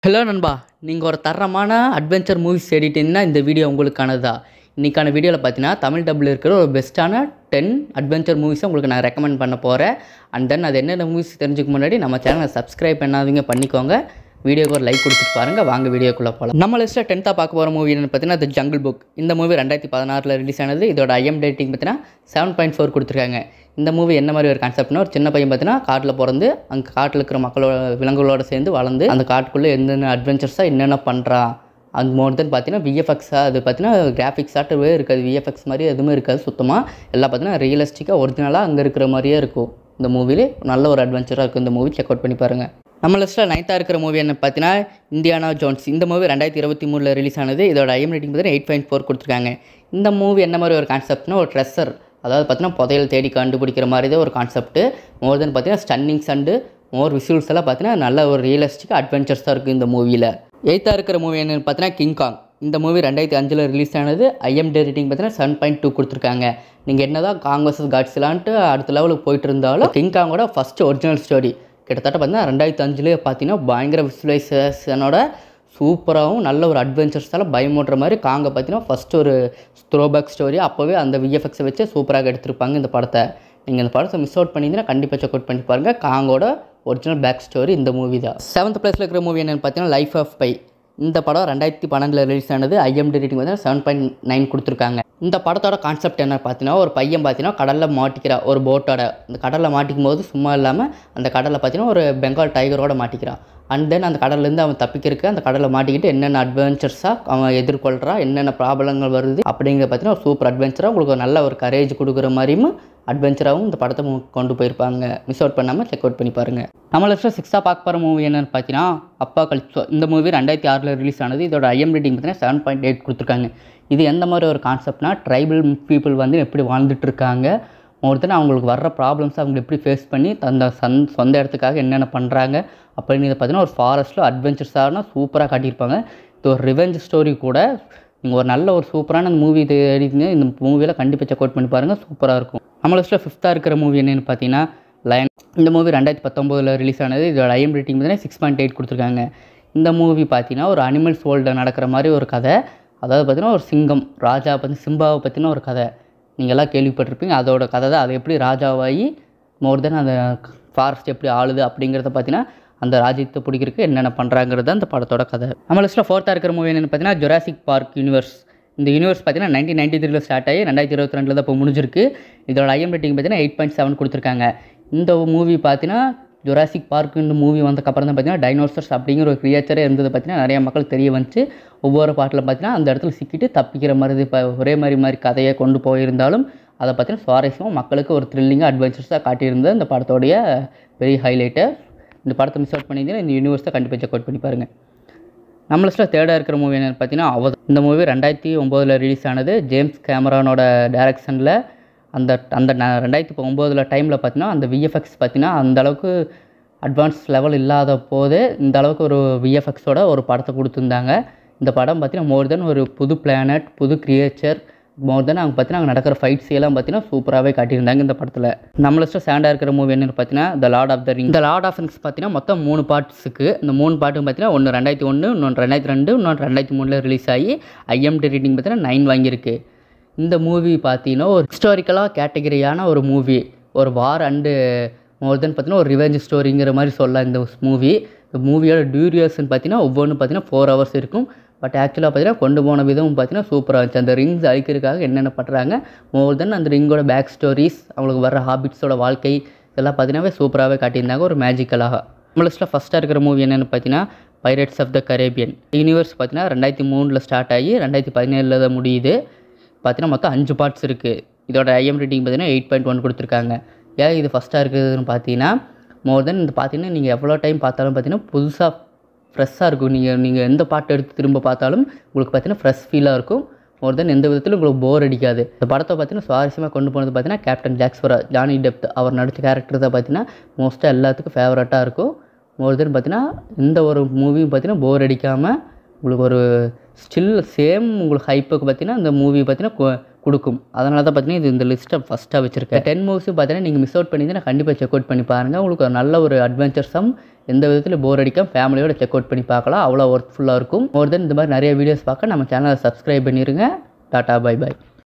Hello நண்பா, நீங்கள் ஒரு தரமான அட்வென்ச்சர் மூவிஸ் தேடிட்டீங்கன்னா இந்த வீடியோ உங்களுக்கானதா. இன்றைக்கான வீடியோவில் பார்த்தீங்கன்னா தமிழ் டப்பில் இருக்கிற ஒரு பெஸ்ட்டான 10 அட்வென்ச்சர் மூவிஸை உங்களுக்கு நான் ரெக்கமெண்ட் பண்ண போகிறேன். அண்ட் தென் அது என்னென்ன மூவிஸ் தெரிஞ்சுக்க முன்னாடி நம்ம சேனலை சப்ஸ்கிரைப் பண்ணாதீங்க, பண்ணிக்கோங்க. வீடியோக்கு ஒரு லைக் கொடுத்துட்டு பாருங்கள். வாங்க வீடியோக்குள்ளே போகலாம். நம்ம லிஸ்ட்டில் 10th பார்க்க போகிற மூவி என்னென்னு பார்த்தீங்கன்னா தி ஜங்கிள் புக். இந்த மூவி 2016 ரிலீஸ் ஆனது. இதோட IMDb ரேட்டிங் பார்த்தீங்கன்னா 7.4 கொடுத்துருக்காங்க. இந்த மூவி என்ன மாதிரி ஒரு கான்செப்ட்னா, ஒரு சின்ன பையன் பார்த்தீங்கன்னா காட்டில் பிறந்து அங்கே காட்டில் இருக்கிற மக்களோட விலங்குகளோடு சேர்ந்து வளர்ந்து அந்த காட்டுக்குள்ளே என்னென்ன அட்வென்ச்சர்ஸாக என்னென்ன பண்ணுறான். அந்த மோர் தென் பார்த்தீங்கன்னா விஎஃப்எக்ஸாக அது பார்த்தீங்கன்னா கிராஃபிக்ஸ் ஆட்டவே இருக்காது, விஎஃப்எக்ஸ் மாதிரி எதுவுமே இருக்காது. சுத்தமாக எல்லாம் பார்த்தீங்கன்னா ரியலிஸ்டிக்காக ஒரிஜினலாக அங்கே இருக்கிற மாதிரியே இருக்கும். இந்த மூவிலே நல்ல ஒரு அட்வென்ச்சராக இருக்கும். இந்த மூவி செக் அவுட் பண்ணி பாருங்கள். நம்ம லிஸ்ட்டில் 9th இருக்கிற மூவி என்ன பார்த்தீங்கன்னா இந்தியானா ஜோன்ஸ். இந்த மூவி 2023 ரிலீஸ் ஆனது. இதோட IMDb ரேட்டிங் பார்த்தீங்கன்னா 8.4 கொடுத்துருக்காங்க. இந்த மூவி என்ன மாதிரி ஒரு கான்செப்ட்னா, ஒரு ட்ரெஷர், அதாவது பார்த்தீங்கன்னா புதையல் தேடி கண்டுபிடிக்கிற மாதிரி தான் ஒரு கான்செப்ட்டு. மோர் தென் பார்த்தீங்கன்னா ஸ்டன்னிங்ஸ் அண்டு மோர் விசுவல்ஸ் எல்லாம் பார்த்தீங்கன்னா நல்ல ஒரு ரியலிஸ்டிக் அட்வென்ச்சர்ஸ் தான் இருக்குது இந்த மூவியில். 8th இருக்கிற மூவி என்னென்னு பார்த்தீங்கன்னா கிங் காங். இந்த மூவி 2005 ரிலீஸ் ஆனது. IMDb ரேட்டிங் பார்த்தீங்கன்னா 7.2 கொடுத்துருக்காங்க. நீங்கள் என்ன தான் காங் வர்சஸ் காட்ஸிலான்ட்டு அடுத்த லெவலுக்கு போயிட்டு இருந்தாலும் கிங் காங்கோட ஃபஸ்ட்டு ஒரிஜினல் ஸ்டோரி கிட்டத்தட்ட பார்த்தீங்கன்னா 2005 பார்த்தீங்கன்னா பயங்கர விசுவலைசேஷனோட சூப்பராகவும் நல்ல ஒரு அட்வென்ச்சர்ஸால் பயமுடுற மாதிரி காங்கை பார்த்தீங்கன்னா ஃபஸ்ட்டு ஒரு த்ரோபேக் ஸ்டோரி அப்போவே அந்த விஎஃப்எக்ஸை வச்சு சூப்பராக எடுத்திருப்பாங்க இந்த படத்தை. நீங்கள் இந்த படத்தை மிஸ் அவுட் பண்ணிங்கன்னா கண்டிப்பாக செக் அவுட் பண்ணி பாருங்கள். காங்கோட ஒரிஜினல் பேக் ஸ்டோரி இந்த மூவி தான். 7th பிளேஸில் இருக்கிற மூவி என்னென்னு பார்த்தீங்கன்னா லைஃப் ஆஃப் பை. இந்த படம் 2012 ரிலீஸ் ஆனது. IMDb ரேட்டிங் பார்த்தீங்கன்னா 7.9 கொடுத்துருக்காங்க. இந்த படத்தோட கான்செப்ட் என்ன பார்த்தீங்கன்னா, ஒரு பையன் பார்த்தீங்கன்னா கடலில் மாட்டிக்கிறா ஒரு போட்டோட. அந்த கடலில் மாட்டிக்கும் போது சும்மா இல்லாமல் அந்த கடலில் பார்த்தீங்கன்னா ஒரு பெங்கால் டைகரோட மாட்டிக்கிறான். அண்ட் தென் அந்த கடல்லேருந்து அவன் தப்பிக்கிறதுக்கு அந்த கடலில் மாட்டிக்கிட்டு என்னென்ன அட்வென்ச்சர்ஸாக அவன் எதிர்கொள்கிறான், என்னென்ன ப்ராப்ளங்கள் வருது அப்படிங்கிற பார்த்தீங்கன்னா ஒரு சூப்பர் அட்வென்ச்சராக உங்களுக்கு நல்ல ஒரு கரேஜ் கொடுக்குற மாதிரியும் அட்வென்ச்சராகவும் இந்த படத்தை கொண்டு போயிருப்பாங்க. மிஸ் அவுட் பண்ணாமல் செக் அவுட் பண்ணி பாருங்கள். நம்ம லிஸ்ட்டில் 6th பார்க்க போகிற மூவி என்னென்னு பார்த்தீங்கன்னா அப்பா கல்ச்சோ. இந்த மூவி 2006 ரிலீஸ் ஆனது. இதோட IMDb ரேட்டிங் பார்த்தீங்கன்னா 7.8 கொடுத்துருக்காங்க. இது எந்த மாதிரி ஒரு கான்செப்ட்னா, ட்ரைபல் பீப்புள் வந்து எப்படி வாழ்ந்துட்டு இருக்காங்க, ஒருத்தர் அவங்களுக்கு வர்ற ப்ராப்ளம்ஸ் அவங்க எப்படி ஃபேஸ் பண்ணி அந்த சொந்த இடத்துக்காக என்னென்ன பண்ணுறாங்க அப்படின்னு இதை பார்த்தீங்கன்னா ஒரு ஃபாரஸ்ட்டில் அட்வென்ச்சர்ஸான சூப்பராக காட்டியிருப்பாங்க. இது ஒரு ரிவெஞ்ச் ஸ்டோரி கூட. நீங்கள் ஒரு நல்ல ஒரு சூப்பரான மூவி தேடிங்க இந்த மூவியில் கண்டிப்பாக செக் அவுட் பண்ணி பாருங்கள், சூப்பராக இருக்கும். நம்ம லிஸ்ட்டில் 5th இருக்கிற மூவி என்னென்னு பார்த்தீங்கன்னா லயன். இந்த மூவி 2019 ரிலீஸ் ஆனது. இதோட IMDb ரேட்டிங் பார்த்தீங்கன்னா 6.8 கொடுத்துருக்காங்க. இந்த மூவி பார்த்தீங்கன்னா ஒரு அனிமல்ஸ் வேர்ல்டில் நடக்கிற மாதிரி ஒரு கதை. அதாவது பார்த்தீங்கன்னா ஒரு சிங்கம் ராஜா பற்றி சிம்பாவை பற்றின ஒரு கதை நீங்கள் எல்லாம் கேள்விப்பட்டிருப்பீங்க. அதோட கதை தான். அது எப்படி ராஜாவாகி மோர் தென் அந்த ஃபாரஸ்ட் எப்படி ஆளுது அப்படிங்கிறத பார்த்தீங்கன்னா அந்த ராஜ்யத்தை பிடிக்கிறதுக்கு என்னென்ன பண்ணுறாங்கிறது அந்த படத்தோட கதை. நம்ம லிஸ்ட்டில் 4th இருக்கிற மூவி என்னென்னு பார்த்தீங்கன்னா ஜுராசிக் பார்க் யூனிவர்ஸ். இந்த யூனிவர்ஸ் பார்த்தீங்கன்னா 1993 ஸ்டார்ட் ஆகி 2022 தான் இப்போ முடிஞ்சிருக்கு. இதோட IMDb ரேட்டிங் பார்த்தீங்கன்னா 8.7 கொடுத்துருக்காங்க. இந்த மூவி பார்த்தீங்கன்னா ஜுராசிக் பார்க் இந்த மூவி வந்ததுக்கப்புறம் தான் பார்த்தீங்கன்னா டைனோசர்ஸ் அப்படிங்கிற ஒரு கிரியேச்சரே இருந்தது பார்த்தீங்கன்னா நிறைய மக்கள் தெரிய வந்துச்சு. ஒவ்வொரு பாட்டில் பார்த்தீங்கன்னா அந்த இடத்துல சிக்கிட்டு தப்பிக்கிற மாதிரி இப்போ ஒரே மாதிரி கதையை கொண்டு போயிருந்தாலும் அதை பார்த்தீங்கன்னா சுவாரஸ்யமாக மக்களுக்கு ஒரு த்ரில்லிங்காக அட்வென்ச்சர்ஸாக காட்டியிருந்தது இந்த படத்தோடைய பெரிய ஹைலைட்டு. இந்த படத்தை மிஸ் அவுட் பண்ணியிருந்தீங்கன்னா இந்த யூனிவர்ஸை கண்டிப்பாக செக் அவுட் பண்ணி பாருங்கள். நம்ம லிஸ்ட்டில் 3rd இருக்கிற மூவி என்னென்னு பார்த்தீங்கன்னா அவதார். இந்த மூவி 2009 ரிலீஸ் ஆனது. ஜேம்ஸ் கேமரானோட டைரக்ஷனில் அந்த 2009 டைமில் பார்த்தீங்கன்னா அந்த விஎஃப்எக்ஸ் பார்த்தீங்கன்னா அந்தளவுக்கு அட்வான்ஸ் லெவல் இல்லாத போது இந்த அளவுக்கு ஒரு விஎஃப்எக்ஸோட ஒரு படத்தை கொடுத்துருந்தாங்க. இந்த படம் பார்த்தீங்கன்னா மோர் தென் ஒரு புது பிளானட், புது கிரியேச்சர், மோர் தென் அவங்க பார்த்தீங்கன்னா அங்கே நடக்கிற ஃபைட்ஸ் எல்லாம் பார்த்தீங்கன்னா சூப்பராகவே காட்டியிருந்தாங்க இந்த படத்தில். நம்ம லிஸ்ட்டில் 7th இருக்கிற மூவி என்னென்னு பார்த்தீங்கன்னா த லார்ட் ஆஃப் த ரிங். இந்த லார்ட் ஆஃப் ரிங்ஸ் பார்த்தீங்கன்னா மொத்தம் 3 பார்ட்ஸுக்கு. இந்த 3 பார்ட்டும் பார்த்தீங்கன்னா ஒன்று 2001, இன்னொன்று 2002, இன்னொன்று 2003 ரிலீஸ் ஆகி IMDb ரேட்டிங் பார்த்தீங்கன்னா 9 வாங்கியிருக்கு. இந்த மூவி பார்த்தீங்கன்னா ஒரு ஹிஸ்டாரிக்கலாக கேட்டகரியான ஒரு மூவி. ஒரு வார் அண்டு மோர் தென் பார்த்தீங்கன்னா ஒரு ரிவெஞ்ச் ஸ்டோரிங்கிற மாதிரி சொல்லலாம் இந்த மூவி. இந்த மூவியோட டியூரேஷன் பார்த்தீங்கன்னா ஒவ்வொன்றும் பார்த்தீங்கன்னா 4 hours இருக்கும். பட் ஆக்சுவலாக பார்த்தீங்கன்னா கொண்டு போன விதமும் பார்த்தீங்கன்னா சூப்பராக இருந்துச்சு. அந்த ரிங்ஸ் அழிக்கிறதுக்காக என்னென்ன பண்ணுறாங்க, மோர் தென் அந்த ரிங்கோட பேக் ஸ்டோரிஸ், அவங்களுக்கு வர ஹாபிட்ஸோட வாழ்க்கை இதெல்லாம் பார்த்தீங்கன்னா சூப்பராகவே காட்டியிருந்தாங்க ஒரு மேஜிக்கலாக. நம்ம லிஸ்ட்டில் 1st இருக்கிற மூவி என்னென்னு பார்த்தீங்கன்னா pirates of the Caribbean. Universe பார்த்தீங்கன்னா 2003 ஸ்டார்ட் ஆகி 2017 தான் முடியுது. பார்த்தீங்கன்னா மொத்தம் 5 பார்ட்ஸ் இருக்குது. இதோட IMDb ரேட்டிங் பார்த்தீங்கன்னா 8.1 கொடுத்துருக்காங்க. ஏன் இது ஃபஸ்ட்டாக இருக்குதுன்னு பார்த்தீங்கன்னா மோர் தென் இந்த பார்த்தீங்கன்னா நீங்கள் எவ்வளோ டைம் பார்த்தாலும் பார்த்தீங்கன்னா புதுசாக ஃப்ரெஷ்ஷாக இருக்கும். நீங்கள் எந்த பாட்டு எடுத்து திரும்ப பார்த்தாலும் உங்களுக்கு பார்த்தீங்கன்னா ஃப்ரெஷ் ஃபீலாக இருக்கும். மோர் தென் எந்த விதத்திலும் உங்களுக்கு போர் அடிக்காது. இந்த படத்தை பார்த்தீங்கன்னா சுவாரஸ்யமாக கொண்டு போனது பார்த்தீங்கன்னா கேப்டன் ஜாக் ஸ்பரோ, ஜானி டெப் அவர் நடித்த கேரக்டர் தான் பார்த்தீங்கன்னா மோஸ்ட்டாக எல்லாத்துக்கும் ஃபேவரட்டாக இருக்கும். மோர் தென் பார்த்தீங்கன்னா எந்த ஒரு மூவியும் பார்த்தீங்கன்னா போர் அடிக்காமல் உங்களுக்கு ஒரு ஸ்டில் சேம் உங்களுக்கு ஹைப்புக்கு பார்த்தீங்கன்னா இந்த மூவி பார்த்தீங்கன்னா கொடுக்கும். அதனால தான் பார்த்தீங்கன்னா இது இந்த லிஸ்ட்டை ஃபஸ்ட்டாக வச்சுருக்கேன். 10 மூவிஸும் பார்த்தீங்கன்னா நீங்கள் மிஸ் அவுட் பண்ணியிருந்தீங்கன்னா கண்டிப்பாக செக் அவுட் பண்ணி பாருங்கள். உங்களுக்கு ஒரு நல்ல ஒரு அட்வென்ச்சர்ஸும் எந்த விதத்தில் போர் அடிக்காம ஃபேமிலியோட செக் அவுட் பண்ணி பார்க்கலாம். அவ்வளோ ஒர்த்ஃபுல்லாக இருக்கும். மோர் தென் இந்த மாதிரி நிறைய வீடியோஸ் பார்க்க நம்ம சேனலை சப்ஸ்கிரைப் பண்ணிடுங்க. Tata bye bye.